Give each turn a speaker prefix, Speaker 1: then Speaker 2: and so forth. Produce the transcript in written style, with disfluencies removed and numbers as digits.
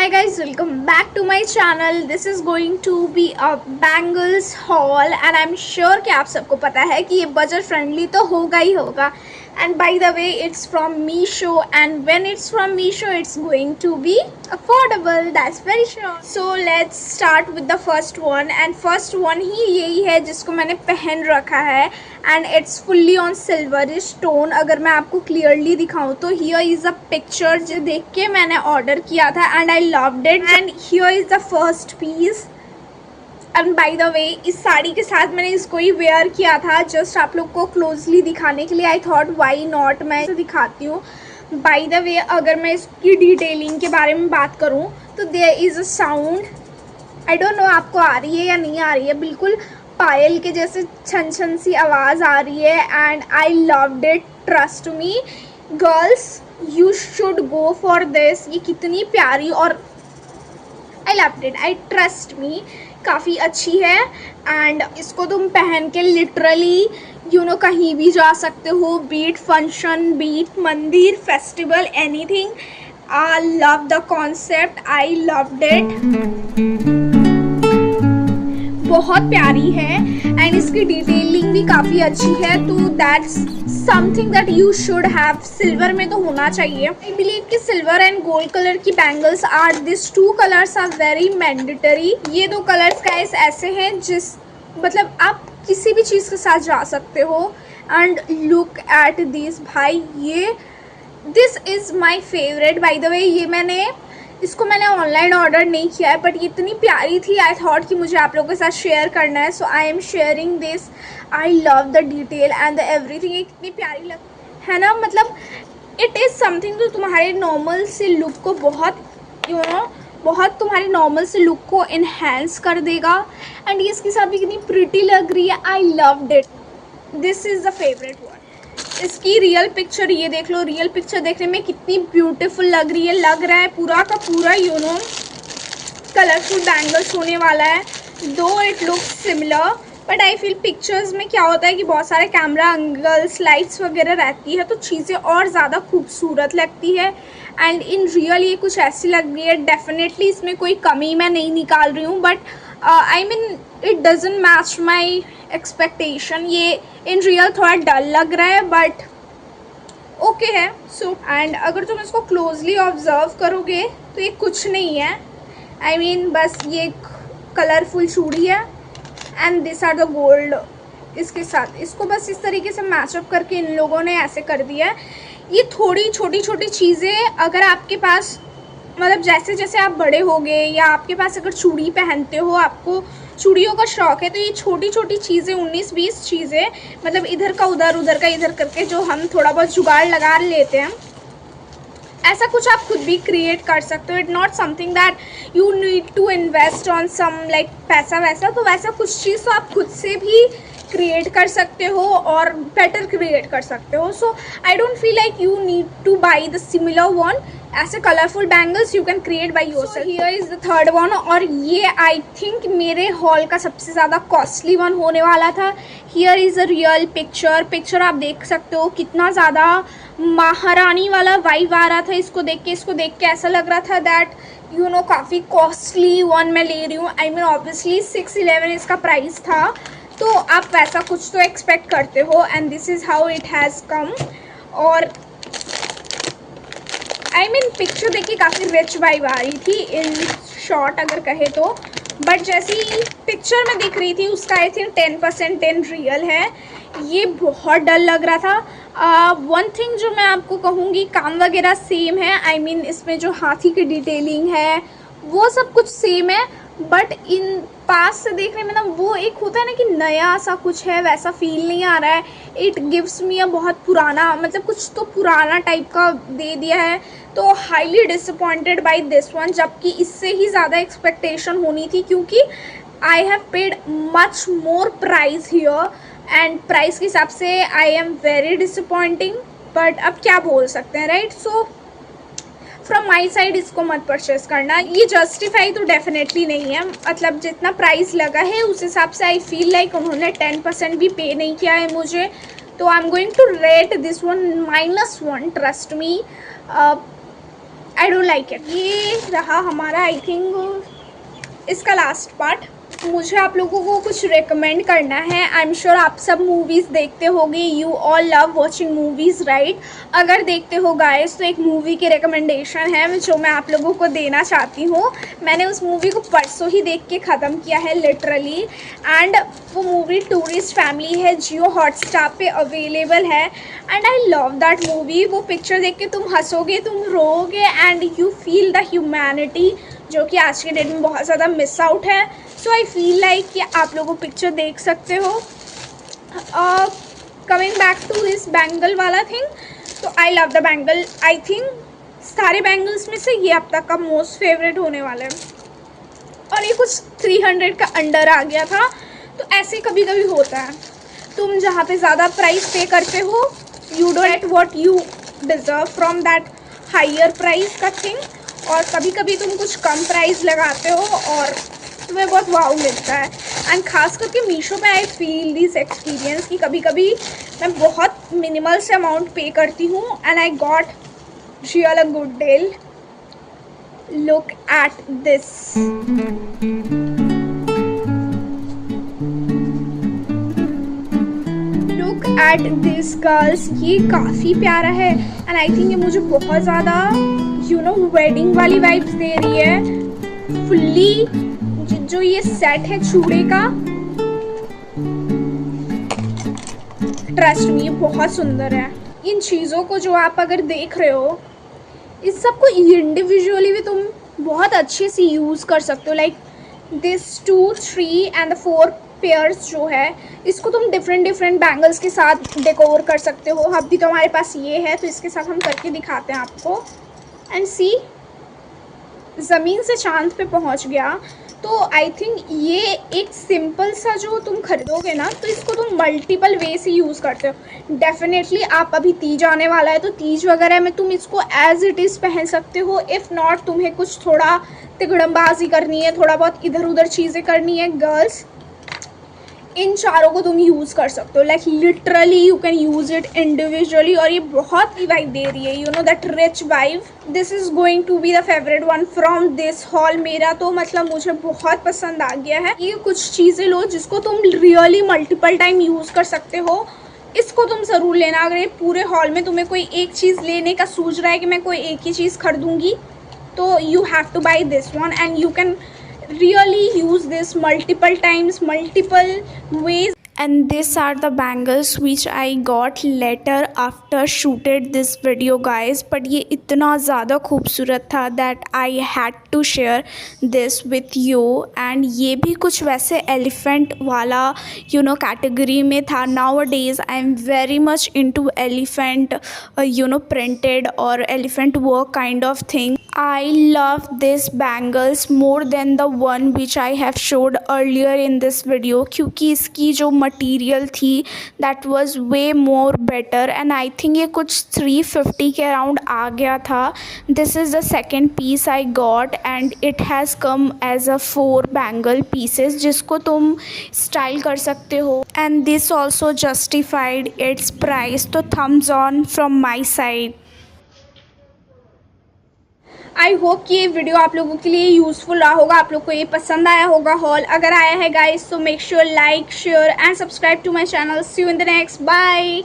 Speaker 1: Hi guys, welcome back to my channel. This is going to be a bangles haul and I'm sure कि आप सबको पता है कि ये budget friendly तो होगा ही होगा. And by the way, it's from Meesho, and when it's from Meesho, it's going to be affordable. That's very sure. So let's start with the first one, and first one ही यही है जिसको मैंने पहन रखा है, and it's fully on silverish tone. अगर मैं आपको clearly दिखाऊँ तो here is a picture जो देख के मैंने order किया था, and I loved it. And here is the first piece. And by the way इस साड़ी के साथ मैंने इसको ही वेयर किया था जस्ट आप लोग को क्लोजली दिखाने के लिए. आई थॉट वाई नॉट मैं इसे दिखाती हूँ. बाय द वे अगर मैं इसकी डिटेलिंग के बारे में बात करूँ तो there is a sound. I don't know आपको आ रही है या नहीं आ रही है. बिल्कुल पायल के जैसे छन छन सी आवाज़ आ रही है and I loved it. Trust me girls, you should go for this. ये कितनी प्यारी और I loved it. I trust me काफ़ी अच्छी है एंड इसको तुम पहन के लिटरली कहीं भी जा सकते हो. बीट फंक्शन, बीट मंदिर, festival, anything. I love the concept. I loved it. बहुत प्यारी है एंड इसकी डिटेलिंग भी काफ़ी अच्छी है. तो that's something that you should have. Silver में तो होना चाहिए. आई बिलीव कि सिल्वर एंड गोल्ड कलर की bangles are this two colours are very mandatory. ये दो कलर्स गाइस ऐसे हैं जिस मतलब आप किसी भी चीज़ के साथ जा सकते हो. एंड लुक एट दिस भाई, ये this is my favourite. By the way इसको मैंने ऑनलाइन ऑर्डर नहीं किया है बट ये इतनी प्यारी थी. आई थॉट कि मुझे आप लोगों के साथ शेयर करना है, so I am sharing this. I love the detail and the everything. ये कितनी प्यारी लग है ना. मतलब इट इज़ समथिंग जो तुम्हारे नॉर्मल से लुक को बहुत तुम्हारे नॉर्मल से लुक को इन्हेंस कर देगा. एंड ये इसके साथ भी कितनी प्रिटी लग रही है. I loved it. This is the favourite one. इसकी रियल पिक्चर ये देख लो. रियल पिक्चर देखने में कितनी ब्यूटीफुल लग रही है. लग रहा है पूरा का पूरा कलरफुल बैंगल्स होने वाला है. दो it look similar but I feel pictures में क्या होता है कि बहुत सारे कैमरा एंगल्स, लाइट्स वगैरह रहती है तो चीज़ें और ज़्यादा खूबसूरत लगती है. एंड इन रियल ये कुछ ऐसी लग रही है. डेफिनेटली इसमें कोई कमी मैं नहीं निकाल रही हूँ but I mean it doesn't match my expectation. ये इन रियल थोड़ा डल लग रहा है बट ओके है. सो एंड अगर तुम इसको क्लोजली ऑब्जर्व करोगे तो ये कुछ नहीं है. आई मीन बस ये कलरफुल चूड़ी है and this are the gold इसके साथ. इसको बस इस तरीके से मैचअप करके इन लोगों ने ऐसे कर दिया है. ये थोड़ी छोटी छोटी चीज़ें अगर आपके पास मतलब जैसे जैसे आप बड़े होगे या आपके पास अगर चूड़ी पहनते हो, आपको चूड़ियों का शौक है, तो ये छोटी छोटी चीज़ें 19-20 चीज़ें मतलब इधर का उधर का इधर करके जो हम थोड़ा बहुत जुगाड़ लगा लेते हैं, ऐसा कुछ आप खुद भी क्रिएट कर सकते हो. It not something that you need to invest on some like पैसा वैसा. तो वैसा कुछ चीज़ तो आप खुद से भी क्रिएट कर सकते हो और बेटर क्रिएट कर सकते हो. So I don't feel like you need to buy the similar one. ऐसे colourful bangles you can create by yourself. Here is the third one और ये आई थिंक मेरे हॉल का सबसे ज़्यादा कॉस्टली वन होने वाला था. Here is a real picture आप देख सकते हो कितना ज़्यादा महारानी वाला वाइब आ रहा था इसको देख के ऐसा लग रहा था दैट काफ़ी कॉस्टली वन मैं ले रही हूँ. आई मीन ऑब्वियसली 611 इसका प्राइस था तो आप वैसा कुछ तो एक्सपेक्ट करते हो. And this is how it has come. और आई मीन पिक्चर देख के काफ़ी रिच वाइब आ रही थी इन शॉर्ट अगर कहे तो. बट जैसी पिक्चर में दिख रही थी उसका आई थिंक 10% इन रियल है. ये बहुत डल लग रहा था. वन थिंग जो मैं आपको कहूँगी, काम वगैरह सेम है. आई मीन इसमें जो हाथी की डिटेलिंग है वो सब कुछ सेम है बट इन पास से देखने में ना वो एक होता है ना कि नया सा कुछ है, वैसा फील नहीं आ रहा है. इट गिव्स मी अ बहुत पुराना मतलब कुछ तो पुराना टाइप का दे दिया है. तो highly disappointed by this one. जबकि इससे ही ज़्यादा एक्सपेक्टेशन होनी थी क्योंकि I have paid much more price here and price के हिसाब से I am very disappointing. But अब क्या बोल सकते हैं, right. So from my side इसको मत परचेस करना. ये जस्टिफाई तो डेफिनेटली नहीं है. मतलब जितना प्राइस लगा है उस हिसाब से आई फील लाइक उन्होंने 10% भी पे नहीं किया है मुझे. तो I am going to rate this one -1. Trust me. I don't like it. ये रहा हमारा आई थिंक इसका लास्ट पार्ट। मुझे आप लोगों को कुछ रेकमेंड करना है। आई एम श्योर आप सब मूवीज़ देखते होंगे, you all love watching movies right. अगर देखते हो गाइस तो एक मूवी की रिकमेंडेशन है जो मैं आप लोगों को देना चाहती हूँ। मैंने उस मूवी को परसों ही देख के ख़त्म किया है लिटरली, एंड वो मूवी टूरिस्ट फैमिली है, जियो हॉटस्टार पे अवेलेबल है, and I love that movie. वो पिक्चर देख के तुम हंसोगे, तुम रोओगे, and you feel the humanity जो कि आज के डेट में बहुत ज़्यादा मिस आउट है। सो आई फील लाइक कि आप लोगों पिक्चर देख सकते हो। Coming back to this bangle वाला थिंग, तो I love the bangle. I think सारे बैंगल्स में से ये अब तक का मोस्ट फेवरेट होने वाला है, और ये कुछ 300 का अंडर आ गया था। तो ऐसे कभी कभी होता है, तुम जहाँ पे ज़्यादा प्राइस पे करते हो you don't get what you deserve from that higher price का थिंग, और कभी कभी तुम कुछ कम प्राइस लगाते हो और तुम्हें बहुत वाव मिलता है। एंड खास करके मीशो पे आई फील दिस एक्सपीरियंस कि कभी कभी मैं बहुत मिनिमल से अमाउंट पे करती हूँ and I got real a good deal. Look at this, look at this girls, ये काफ़ी प्यारा है एंड आई थिंक ये मुझे बहुत ज़्यादा यू नो वेडिंग वाली वाइब्स दे रही है। फुल्ली जो ये सेट है चूड़े का, ट्रस्ट मी ये बहुत सुंदर है। इन चीज़ों को जो आप अगर देख रहे हो, इस सब को इंडिविजुअली भी तुम बहुत अच्छे से यूज़ कर सकते हो। लाइक दिस 2, 3 एंड 4 पेयर्स जो है, इसको तुम डिफरेंट बैंगल्स के साथ डेकोर कर सकते हो। अभी तो हमारे पास ये है, तो इसके साथ हम करके दिखाते हैं आपको। एंड सी, ज़मीन से चांद पे पहुंच गया। तो आई थिंक ये एक सिंपल सा जो तुम खरीदोगे ना, तो इसको तुम मल्टीपल वे से यूज़ करते हो। डेफिनेटली आप अभी तीज आने वाला है, तो तीज वगैरह में तुम इसको एज इट इज़ पहन सकते हो। इफ़ नॉट तुम्हें कुछ थोड़ा तिगड़मबाजी करनी है, थोड़ा बहुत इधर उधर चीज़ें करनी है गर्ल्स, इन चारों को तुम यूज़ कर सकते हो। Like literally you can use it individually, और ये बहुत ही वाइब दे रही है, you know that rich vibe. This is going to be the favourite one from this haul. मेरा तो मतलब मुझे बहुत पसंद आ गया है। ये कुछ चीज़ें लो जिसको तुम रियली मल्टीपल टाइम यूज़ कर सकते हो, इसको तुम ज़रूर लेना। अगर ये पूरे हॉल में तुम्हें कोई एक चीज़ लेने का सूझ रहा है कि मैं कोई एक ही चीज़ खरीदूँगी, तो you have two by this one and you can really use this multiple times, multiple ways. And these are the bangles which I got later after shooted this video guys, but ये इतना ज़्यादा खूबसूरत था that I had to share this with you। and ये भी कुछ वैसे elephant वाला you know category में था। nowadays I am very much into elephant you know printed or elephant work kind of thing। I love this bangles more than the one which I have showed earlier in this video, क्योंकि इसकी जो material थी that was way more better, and I think ये कुछ 350 के around आ गया था। This is the second piece I got and it has come as a 4 bangle pieces जिसको तुम स्टाइल कर सकते हो, and this also justified its price। तो thumbs on from my side। I hope कि ये वीडियो आप लोगों के लिए यूज़फुल रहा होगा, आप लोग को ये पसंद आया होगा हॉल। अगर आया है गाइस तो make sure like share and subscribe to my channel. See you in the next, bye.